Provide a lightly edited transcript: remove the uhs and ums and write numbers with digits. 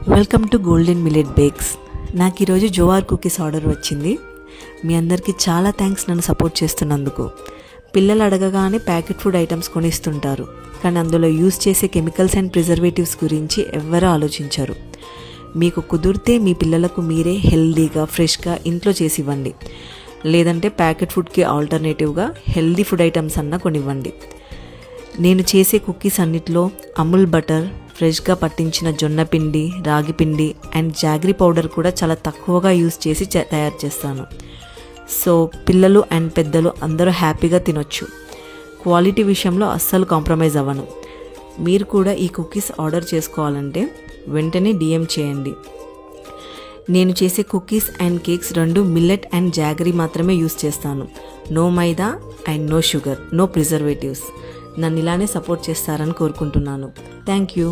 Welcome to golden millet bakes. నాకు ఈరోజు jowar cookies order వచ్చింది. మీ అందరికీ చాలా థ్యాంక్స్ నన్ను సపోర్ట్ చేస్తున్నందుకు. పిల్లలు అడగగానే ప్యాకెట్ ఫుడ్ ఐటమ్స్ కొనిస్తుంటారు, కానీ అందులో యూజ్ చేసే కెమికల్స్ అండ్ ప్రిజర్వేటివ్స్ గురించి ఎవ్వరూ ఆలోచించరు. మీకు కుదిరితే మీ పిల్లలకు మీరే హెల్దీగా ఫ్రెష్గా ఇంట్లో చేసి ఇవ్వండి, లేదంటే ప్యాకెట్ ఫుడ్కి ఆల్టర్నేటివ్గా హెల్దీ ఫుడ్ ఐటమ్స్ అన్నా కొనివ్వండి. నేను చేసే కుకీస్ అన్నిట్లో అమూల్ బటర్, ఫ్రెష్గా పట్టించిన జొన్న పిండి, రాగి పిండి అండ్ జాగరీ పౌడర్ కూడా చాలా తక్కువగా యూస్ చేసి తయారు చేస్తాను. సో పిల్లలు అండ్ పెద్దలు అందరూ హ్యాపీగా తినొచ్చు. క్వాలిటీ విషయంలో అస్సలు కాంప్రమైజ్ అవ్వను. మీరు కూడా ఈ కుకీస్ ఆర్డర్ చేసుకోవాలంటే వెంటనే DM చేయండి. నేను చేసే కుకీస్ అండ్ కేక్స్ రెండు మిల్లెట్ అండ్ జాగరీ మాత్రమే యూస్ చేస్తాను. No maida and no sugar, no preservatives. నన్ను ఇలానే సపోర్ట్ చేస్తారని కోరుకుంటున్నాను. Thank you.